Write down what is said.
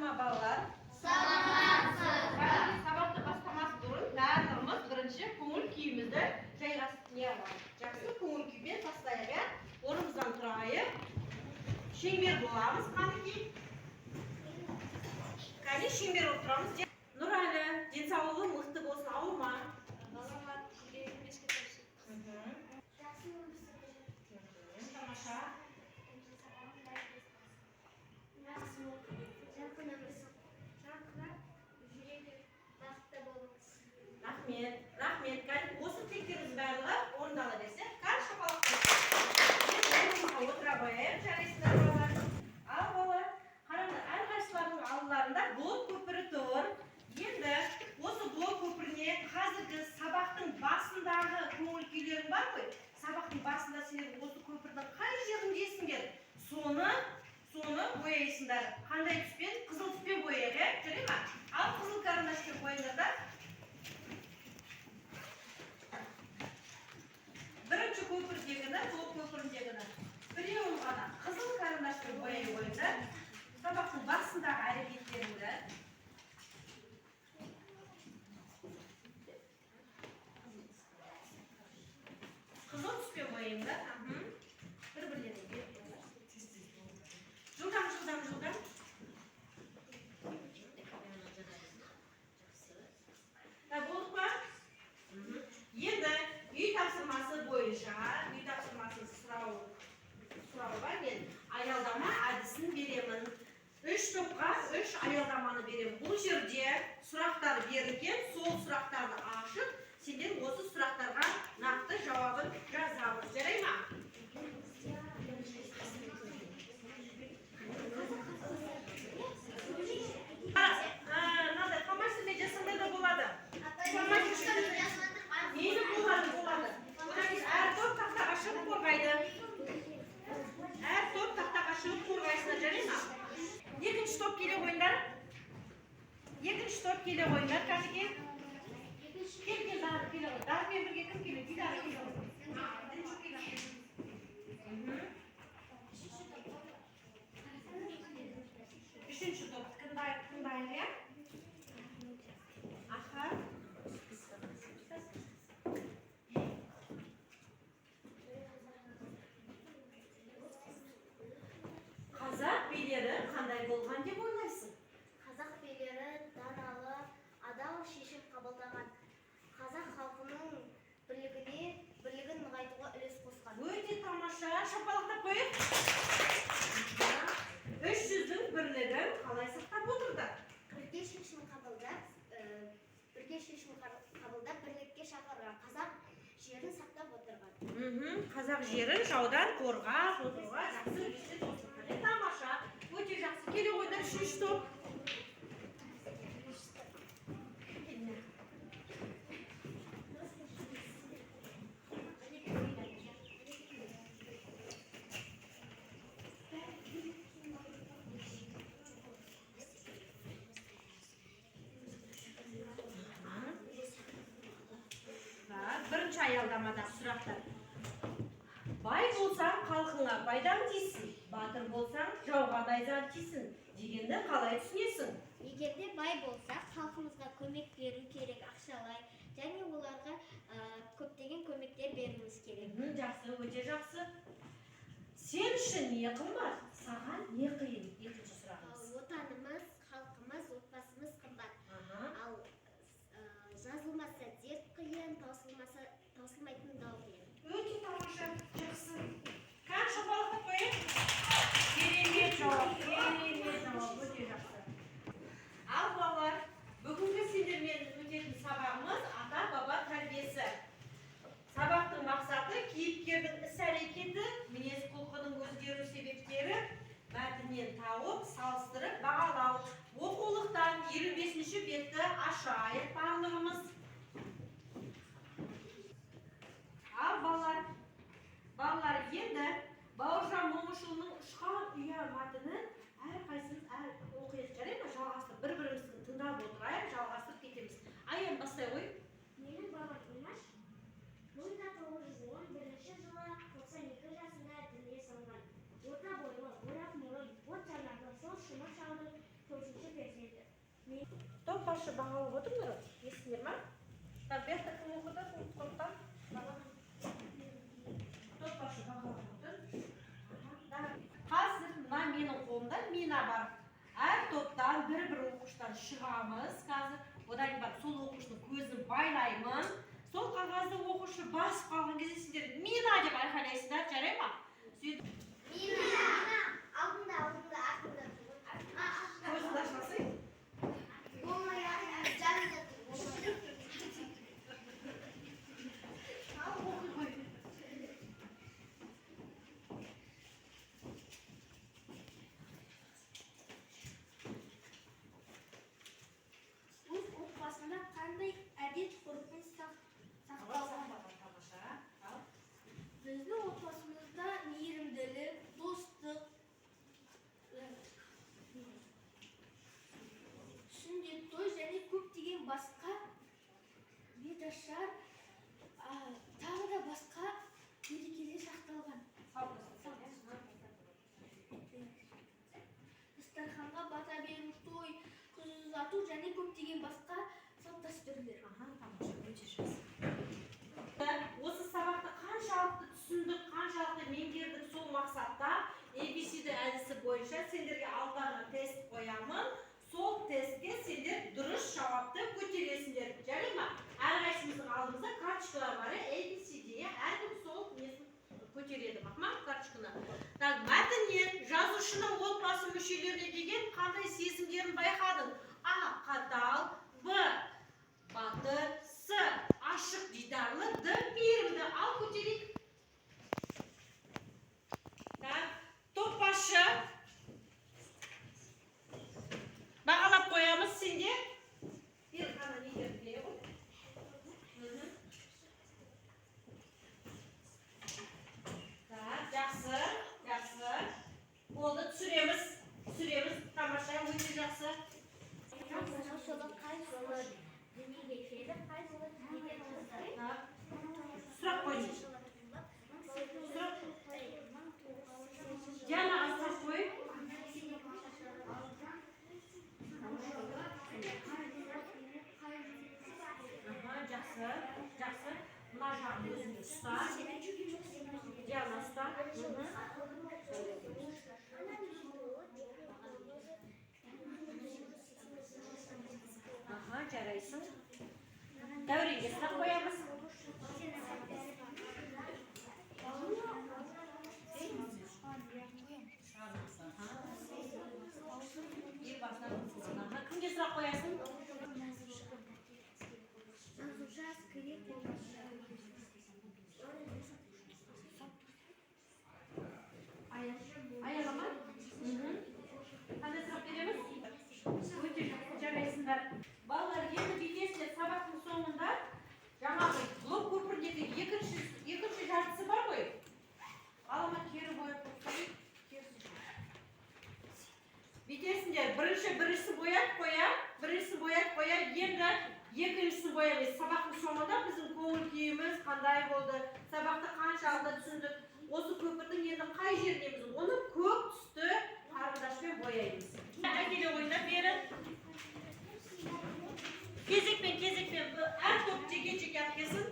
Salama balalar. Sabahta başlamaz durun. Bәріміз бірінші көңіл күйімізді жақсы көңіл күймен бастайық. Орнымыздан тұрайық. Шеңбер боламыз. Қане шеңбер отырамыз. Нұрәлі, денсаулығы мықты болсын, ауырма. Тамаша. Рахмет. Осы тілектеріңіз барлығы орындала берсе, қар шапалақ отыра қояйық, жарайсыздар балалар. Ал балалар, қараңдар, әрқайсыларының алдыларында блок көпірі тұр. Енді осы блок көпіріне қазіргі сабақтың басындағы көңіл күйлерің бар ғой? Сабақтың басында сендер осы көпірдің қай жеріндесіңдер? Соны бояйсыңдар. Қандай түспен? Қызыл түспен бояйық, жарай ма? Ал қызыл карандашпен бояңдар. Бірінші көпірдегіні, блок көпіріндегіні біреуін ғана қызыл карандашпен бояй қойыңдар. Сабақтың басындағы әрекеттеріңді. Қызыл түспен бояңдар. Бір-бірлеріне беріп қойыңдар. Жылдам. Болдық па? Енді үй тапсырмасы бойынша, үй тапсырмасын сұрауға мен аялдама әдісін беремін. 3 топқа 3 аялдаманы беремін. Бұл жерде сұрақтар берілген, сол сұрақтарды ашып, сендер осы сұрақтарға нақты жауабын жазамыз. Жарай ма? Әр топ тақтаға шығып қорғайсыңдар, жарай ма? Екінші топ келе қойыңдар. Кажеке. Кел, дағы келе қой. Дарымен бірге кім келе? Дидары келе қой. Үшінші топ тыңдайық, я? Аха. Қазақ билері қандай болған деп ойлайсың? Қазақ билері даналы, адал шешім қабылдаған. Қазақ халқының бірлігін нығайтуға үлес қосқан. Өте тамаша, шапалақтап қойып. 300-дің бірлігін қалай сақтап отырды? Бірге шешім қабылдап, бірлікке шақырған. Қазақ жерін сақтап отырған. Қазақ жерін жаудан қорғап отыруға жақсы үлесте қосқан. Тамаша, өте жақсы. Келе қойдар 3 топ. Бірінші аялдамадағы сұрақтар. Бай болсаң, халқыңа пайдаң тисін. Батыр болсаң, жауға найзаң тисін. Дегенді қалай түсінесің? Егерде бай болсақ, халқымызға көмек беру керек, ақшалай. Және оларға көптеген көмектер беруіміз керек. Жақсы, өте жақсы. Сен үшін не қымбат? Саған не қиын? Екінші сұрағымыз. Отанымыз, халқымыз, отбасымыз қымбат. Ал жазылмаса дерт қиын, таусылмайтын дау қиын. Өте тамаша, жақсы. Қан шапалақтап қойып. Керемет жауап, өте жақсы. Ал балалар, бүгінгі сендермен өтетін сабағымыз ата-баба тәрбиесі. Сабақтың мақсаты кейіпкердің іс-әрекеті, мінез-құлқының өзгеру себептері, мәтіннен başı bağlı oturmuyor. Esingler mi? Ben bir takım okudu, toplantı. Top başı bağlı otur. Hazır mına menin қолымда mina бар. Әр топтан бір оқушыдан шығамыз. Қазір одан кейін сол оқушының көзін байлаймын. Сол қағазды оқушы басып қалған кезде сендер мина деп айқайлайсыңдар, жарай ма? Мина. Алдында, артында. Көзіңді ашасың. Өз отбасында қандай әдет-ғұрппен сақталған? Біздің отбасымызда мейірімділік, достық, сүндет той және көптеген басқа беташар, тағы да басқа мерекелер сақталған. Дастарханға бата беру, той, қыз ұзату және көптеген басқа салт дәстүрлер. Осы сабақты қаншалықты түсіндік, қаншалықты меңгердік сол мақсатта ABCD әдісі бойынша сендерге алдарына тест қоямын. Сол тестке сендер дұрыс жауапты көтересіңдер. Жарай ма? Әрқайсымыздың алдымызда карточкалар бар. ABCD-ге әркім сол несін көтереді. Бақма карточканы. Мәтіннен жазушының отбасы мүшелеріне деген қандай сезімдерін байқадың? А. Қатал. Б. Батыр. С. Ашық дидарлы. Д. Мейірімді. Ал көтерейік. Топ başı. Бағалап қоямыз сенде. Bir ғана неге біле ғой. Жақсы. Болды, түсіреміз. Тамаша, өте жақсы. Сұрақ қойыңыз. Дианаға сұрақ қой. Жақсы. Мына жағын өзіңе ұста. Диана ұста. Жарайсың. Дәуренге сұрақ қоямыз. Кімге сұрақ қоясың? Аялама? Қандай сұрақ береміз? Өте жарайсыңдар. Балалар, енді бүйтесіздер сабақтың соңында жаңағы блок көпірдегі екінші жартысы бар ғой. Алама кері бояп қойып. Бүйтесіңдер, біріншісі бояп қоя, енді екіншісін боямыз. Сабақтың соңында біздің көңіл күйіміз қандай болды, сабақты қаншалықты түсіндік, осы көпірдің енді қай жерінеміз, оны көк түсті қарындашпен бояймыз. Әкеле ойнап берін. Кезекпен әр топ жеке әпкесін